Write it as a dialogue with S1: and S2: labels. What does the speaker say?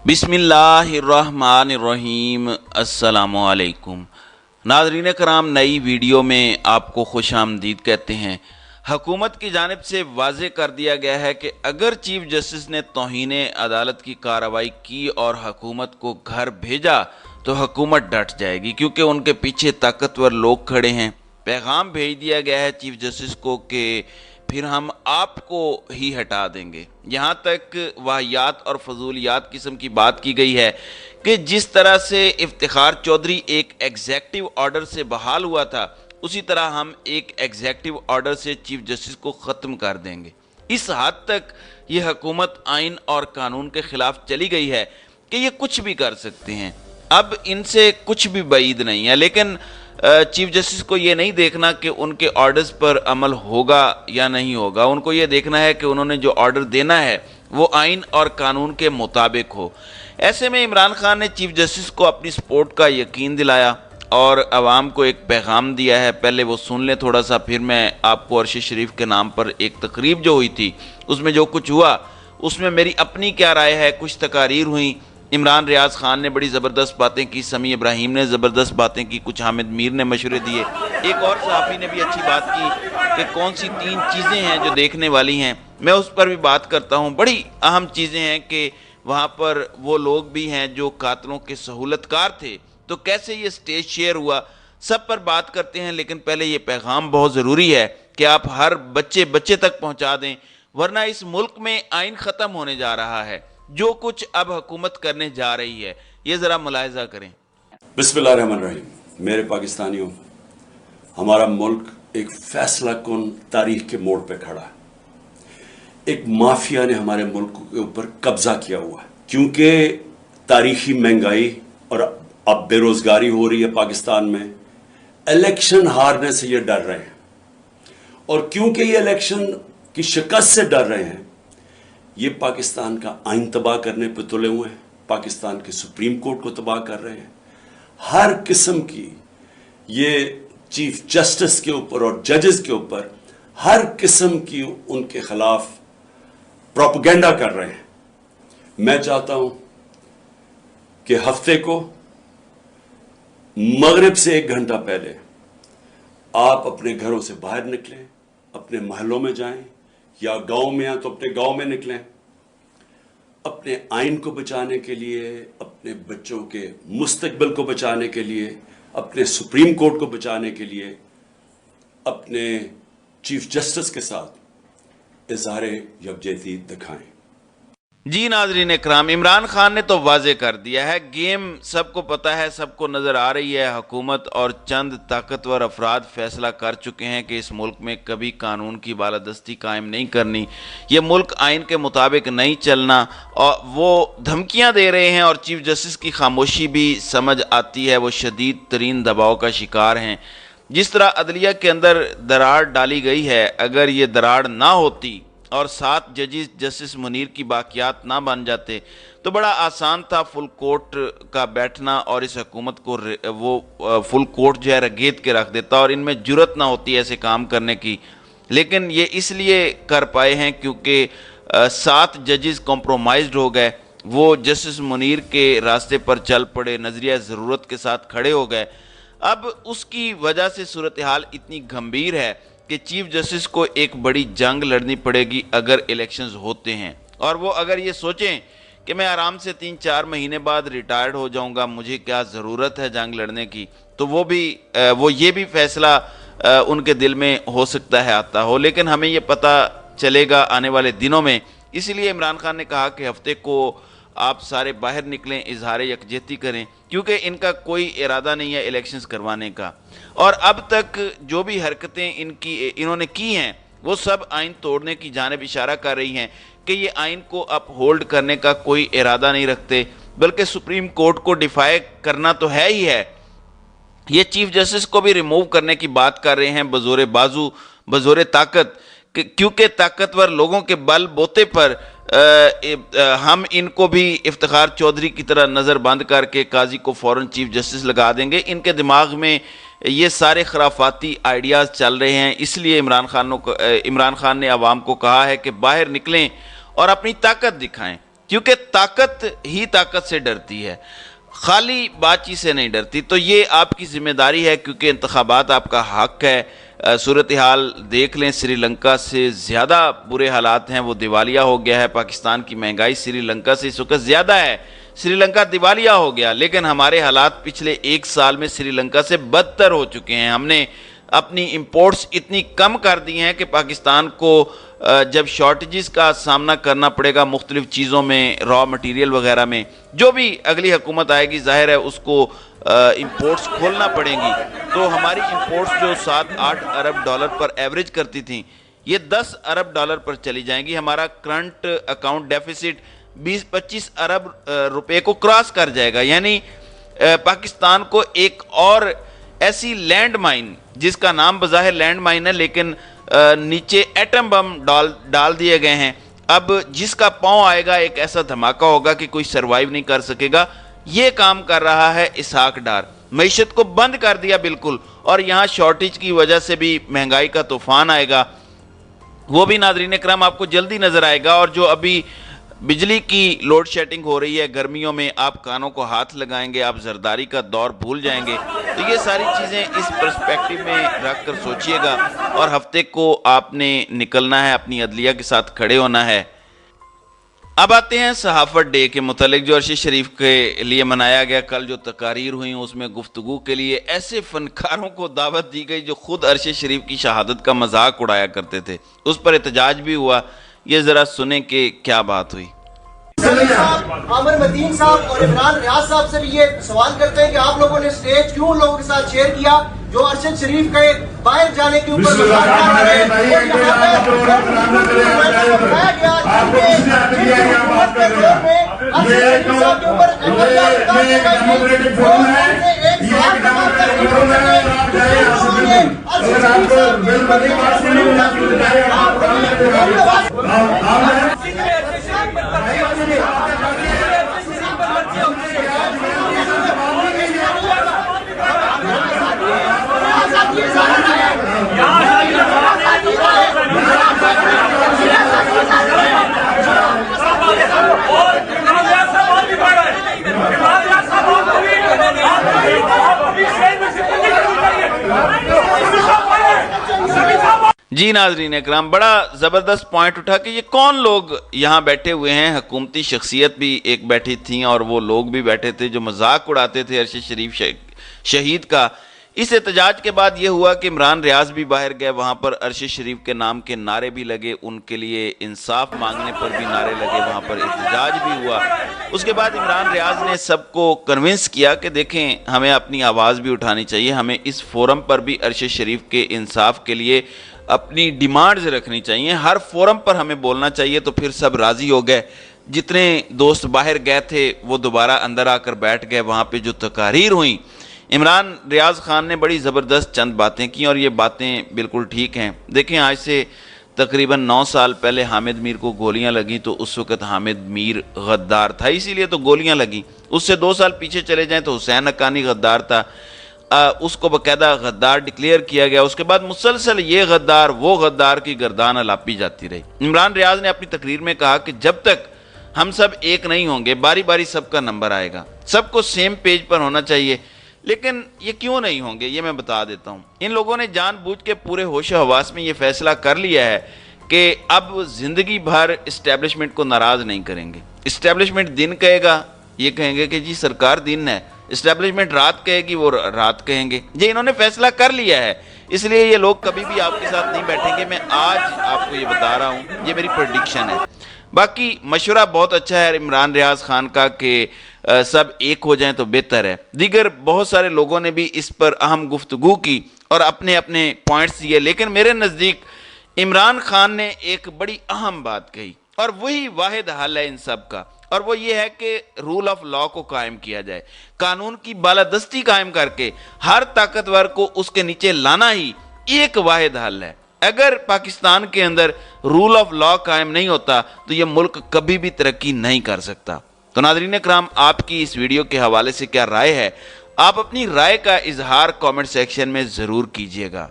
S1: बिस्मिल्लाहिर्रहमानिर्रहीम। अस्सलामुअलैकुम। नाज़रीन कराम, नई वीडियो में आपको खुश आमदीद कहते हैं। हुकूमत की जानिब से वाज़े कर दिया गया है कि अगर चीफ जस्टिस ने तौहीन अदालत की कार्रवाई की और हुकूमत को घर भेजा तो हुकूमत डट जाएगी, क्योंकि उनके पीछे ताकतवर लोग खड़े हैं। पैगाम भेज दिया गया है चीफ जस्टिस को कि फिर हम आपको ही हटा देंगे। यहाँ तक वाहियात और फजूलियात किस्म की बात की गई है कि जिस तरह से इफ्तिखार चौधरी एक एग्जेक्टिव ऑर्डर से बहाल हुआ था, उसी तरह हम एक एग्जेक्टिव ऑर्डर से चीफ जस्टिस को ख़त्म कर देंगे। इस हद तक ये हुकूमत आइन और कानून के ख़िलाफ़ चली गई है कि ये कुछ भी कर सकते हैं। अब इनसे कुछ भी बाइद नहीं है, लेकिन चीफ जस्टिस को ये नहीं देखना कि उनके ऑर्डर्स पर अमल होगा या नहीं होगा। उनको ये देखना है कि उन्होंने जो ऑर्डर देना है वो आइन और कानून के मुताबिक हो। ऐसे में इमरान खान ने चीफ जस्टिस को अपनी सपोर्ट का यकीन दिलाया और आवाम को एक पैगाम दिया है। पहले वो सुन लें थोड़ा सा, फिर मैं आपको अरश शरीफ के नाम पर एक तकरीब जो हुई थी उसमें जो कुछ हुआ उसमें मेरी अपनी क्या राय है। कुछ तकारीर हुई, इमरान रियाज खान ने बड़ी ज़बरदस्त बातें की, समी इब्राहिम ने ज़बरदस्त बातें की, कुछ हामिद मीर ने मशवरे दिए, एक और सहाफ़ी ने भी अच्छी बात की कि कौन सी 3 चीज़ें हैं जो देखने वाली हैं। मैं उस पर भी बात करता हूँ। बड़ी अहम चीज़ें हैं कि वहाँ पर वो लोग भी हैं जो कातलों के सहूलतकार थे, तो कैसे ये स्टेज शेयर हुआ, सब पर बात करते हैं। लेकिन पहले ये पैगाम बहुत ज़रूरी है कि आप हर बच्चे तक पहुँचा दें, वरना इस मुल्क में आइन ख़त्म होने जा रहा है। जो कुछ अब हुकूमत करने जा रही है, ये ज़रा मुलाहिजा करें।
S2: बिस्मिल्लाहिर्रहमानिर्रहीम। मेरे पाकिस्तानियों, हमारा मुल्क एक फैसला कुन तारीख के मोड़ पे खड़ा है। एक माफिया ने हमारे मुल्क के ऊपर कब्जा किया हुआ है, क्योंकि तारीखी महंगाई और अब बेरोजगारी हो रही है पाकिस्तान में। इलेक्शन हारने से ये डर रहे हैं, और क्योंकि ये इलेक्शन की शिकस्त से डर रहे हैं, ये पाकिस्तान का आइन तबाह करने पर तुले हुए हैं, पाकिस्तान के सुप्रीम कोर्ट को तबाह कर रहे हैं। हर किस्म की ये चीफ जस्टिस के ऊपर और जजेस के ऊपर हर किस्म की उनके खिलाफ प्रोपेगेंडा कर रहे हैं। मैं चाहता हूं कि हफ्ते को मगरिब से 1 घंटा पहले आप अपने घरों से बाहर निकलें, अपने महलों में जाएं, या गांव में हैं तो अपने गांव में निकलें, अपने आइन को बचाने के लिए, अपने बच्चों के मुस्तकबिल को बचाने के लिए, अपने सुप्रीम कोर्ट को बचाने के लिए, अपने चीफ जस्टिस के साथ इज़हारे यकजहती दिखाएं।
S1: जी नाज़रीन इकराम, इमरान खान ने तो वाज़े कर दिया है, गेम सबको पता है, सबको नज़र आ रही है। हुकूमत और चंद ताकतवर अफराद फैसला कर चुके हैं कि इस मुल्क में कभी कानून की बालादस्ती कायम नहीं करनी, ये मुल्क आइन के मुताबिक नहीं चलना, और वो धमकियां दे रहे हैं। और चीफ जस्टिस की खामोशी भी समझ आती है, वो शदीद तरीन दबाव का शिकार हैं। जिस तरह अदलिया के अंदर दरार डाली गई है, अगर ये दरार ना होती और 7 जजेस जस्टिस मुनीर की बाकियात ना बन जाते तो बड़ा आसान था फुल कोर्ट का बैठना, और इस हुकूमत को वो फुल कोर्ट जो है रगेद के रख देता और इनमें जुर्रत ना होती ऐसे काम करने की। लेकिन ये इसलिए कर पाए हैं क्योंकि 7 जजेस कॉम्प्रोमाइज्ड हो गए, वो जस्टिस मुनीर के रास्ते पर चल पड़े, नज़रिया ज़रूरत के साथ खड़े हो गए। अब उसकी वजह से सूरत हाल इतनी गंभीर है कि चीफ जस्टिस को एक बड़ी जंग लड़नी पड़ेगी अगर इलेक्शंस होते हैं। और वो अगर ये सोचें कि मैं आराम से 3-4 महीने बाद रिटायर्ड हो जाऊंगा, मुझे क्या ज़रूरत है जंग लड़ने की, तो वो ये भी फैसला उनके दिल में हो सकता है आता हो। लेकिन हमें ये पता चलेगा आने वाले दिनों में। इसलिए इमरान खान ने कहा कि हफ्ते को आप सारे बाहर निकलें, इजहार यकजहती करें, क्योंकि इनका कोई इरादा नहीं है इलेक्शंस करवाने का। और अब तक जो भी हरकतें इन्होंने की हैं वो सब आइन तोड़ने की जानिब इशारा कर रही हैं कि ये आइन को अप होल्ड करने का कोई इरादा नहीं रखते, बल्कि सुप्रीम कोर्ट को डिफाई करना तो है ही है। ये चीफ जस्टिस को भी रिमूव करने की बात कर रहे हैं बजोरे बाजू, बजोरे ताकत, क्योंकि ताकतवर लोगों के बल बोते पर हम इनको भी इफ्तिखार चौधरी की तरह नज़र बंद करके काजी को फ़ौरन चीफ जस्टिस लगा देंगे। इनके दिमाग में ये सारे खराफाती आइडियाज़ चल रहे हैं। इसलिए इमरान खान ने आवाम को कहा है कि बाहर निकलें और अपनी ताकत दिखाएं। کیونکہ طاقت ہی طاقت سے ڈرتی ہے، خالی بات چیت سے نہیں ڈرتی۔ تو یہ آپ کی ذمہ داری ہے، کیونکہ انتخابات آپ کا حق ہے۔ صورتحال دیکھ لیں، سری لنکا سے زیادہ برے حالات ہیں، وہ دیوالیہ ہو گیا ہے۔ پاکستان کی مہنگائی سری لنکا سے اس وقت زیادہ ہے، سری لنکا دیوالیہ ہو گیا، لیکن ہمارے حالات پچھلے ایک سال میں سری لنکا سے بدتر ہو چکے ہیں۔ ہم نے اپنی امپورٹس اتنی کم کر دی ہیں کہ پاکستان کو جب شارٹیجز کا سامنا کرنا پڑے گا مختلف چیزوں میں، را مٹیریل وغیرہ میں، جو بھی اگلی حکومت آئے گی ظاہر ہے اس کو امپورٹس کھولنا پڑیں گی، تو ہماری امپورٹس جو 7-8 ارب ڈالر پر ایوریج کرتی تھیں، یہ 10 ارب ڈالر پر چلی جائیں گی۔ ہمارا کرنٹ اکاؤنٹ ڈیفیسٹ 20-25 ارب روپے کو کراس کر جائے گا، یعنی پاکستان کو ایک اور ایسی لینڈ مائن، جس کا نام بظاہر لینڈ مائن ہے لیکن نیچے ایٹم بم ڈال دیے گئے ہیں، اب جس کا پاؤں آئے گا ایک ایسا دھماکہ ہوگا کہ کوئی سروائیو نہیں کر سکے گا۔ یہ کام کر رہا ہے اسحاق ڈار، معیشت کو بند کر دیا بالکل، اور یہاں شارٹیج کی وجہ سے بھی مہنگائی کا طوفان آئے گا، وہ بھی ناظرین کرام آپ کو جلدی نظر آئے گا۔ اور جو ابھی بجلی کی لوڈ شیڈنگ ہو رہی ہے گرمیوں میں، آپ کانوں کو ہاتھ لگائیں گے، آپ زرداری کا دور بھول جائیں گے۔ تو یہ ساری چیزیں اس پرسپیکٹیو میں رکھ کر سوچئے گا، اور ہفتے کو آپ نے نکلنا ہے، اپنی عدلیہ کے ساتھ کھڑے ہونا ہے۔ اب آتے ہیں صحافت ڈے کے متعلق، جو عرش شریف کے لیے منایا گیا۔ کل جو تقاریر ہوئیں اس میں گفتگو کے لیے ایسے فنکاروں کو دعوت دی گئی جو خود عرش شریف کی شہادت کا مذاق اڑایا کرتے تھے، اس پر احتجاج بھی ہوا۔ یہ ذرا سنیں کہ کیا بات ہوئی۔
S3: عامر مدین صاحب اور عمران ریاض صاحب سے بھی یہ سوال کرتے ہیں کہ آپ لوگوں نے سٹیج کیوں لوگوں کے ساتھ شیئر کیا جو ارشد شریف کے باہر جانے کے اوپر مذاق کر رہے ہیں، اور یہاں پہ بتایا گیا حکومت کے دور میں ارشد شریف صاحب کے اوپر ایک سال کا مطلب ارشد شریف صاحب
S1: جی ناظرین اکرام، بڑا زبردست پوائنٹ اٹھا کہ یہ کون لوگ یہاں بیٹھے ہوئے ہیں۔ حکومتی شخصیت بھی ایک بیٹھی تھیں اور وہ لوگ بھی بیٹھے تھے جو مذاق اڑاتے تھے ارشد شریف شہید کا۔ اس احتجاج کے بعد یہ ہوا کہ عمران ریاض بھی باہر گئے، وہاں پر ارشد شریف کے نام کے نعرے بھی لگے، ان کے لیے انصاف مانگنے پر بھی نعرے لگے، وہاں پر احتجاج بھی ہوا۔ اس کے بعد عمران ریاض نے سب کو کنونس کیا کہ دیکھیں ہمیں اپنی آواز بھی اٹھانی چاہیے، ہمیں اس فورم پر بھی ارشد شریف کے انصاف کے لیے اپنی ڈیمانڈز رکھنی چاہیے، ہر فورم پر ہمیں بولنا چاہیے۔ تو پھر سب راضی ہو گئے، جتنے دوست باہر گئے تھے وہ دوبارہ اندر آ کر بیٹھ گئے۔ وہاں پہ جو تقاریر ہوئیں، عمران ریاض خان نے بڑی زبردست چند باتیں کی، اور یہ باتیں بالکل ٹھیک ہیں۔ دیکھیں آج سے تقریباً 9 سال پہلے حامد میر کو گولیاں لگیں تو اس وقت حامد میر غدار تھا، اسی لیے تو گولیاں لگیں۔ اس سے 2 سال پیچھے چلے جائیں تو حسین حقانی غدار تھا، اس کو باقاعدہ غدار ڈکلیئر کیا گیا۔ اس کے بعد مسلسل یہ غدار وہ غدار کی گردان الاپی جاتی رہی۔ عمران ریاض نے اپنی تقریر میں کہا کہ جب تک ہم سب ایک نہیں ہوں گے، باری باری سب کا نمبر آئے گا، سب کو سیم پیج پر ہونا چاہیے۔ لیکن یہ کیوں نہیں ہوں گے یہ میں بتا دیتا ہوں۔ ان لوگوں نے جان بوجھ کے پورے ہوش و حواس میں یہ فیصلہ کر لیا ہے کہ اب زندگی بھر اسٹیبلشمنٹ کو ناراض نہیں کریں گے۔ اسٹیبلشمنٹ دن کہے گا، یہ کہیں گے کہ جی سرکار دن ہے، اسٹیبلشمنٹ رات کہے گی، وہ رات کہیں گے۔ یہ انہوں نے فیصلہ کر لیا ہے، اس لیے یہ لوگ کبھی بھی آپ کے ساتھ نہیں بیٹھیں گے۔ میں آج آپ کو یہ بتا رہا ہوں، یہ میری پریڈکشن ہے۔ باقی مشورہ بہت اچھا ہے عمران ریاض خان کا کہ سب ایک ہو جائیں تو بہتر ہے۔ دیگر بہت سارے لوگوں نے بھی اس پر اہم گفتگو کی اور اپنے اپنے پوائنٹس دیے، لیکن میرے نزدیک عمران خان نے ایک بڑی اہم بات کہی، اور وہی واحد حل ہے ان سب کا، اور وہ یہ ہے کہ رول آف لا کو قائم کیا جائے، قانون کی بالادستی قائم کر کے ہر طاقتور کو اس کے نیچے لانا ہی ایک واحد حل ہے۔ اگر پاکستان کے اندر رول آف لا قائم نہیں ہوتا تو یہ ملک کبھی بھی ترقی نہیں کر سکتا۔ تو ناظرین اکرام، آپ کی اس ویڈیو کے حوالے سے کیا رائے ہے؟ آپ اپنی رائے کا اظہار کامنٹ سیکشن میں ضرور کیجئے گا۔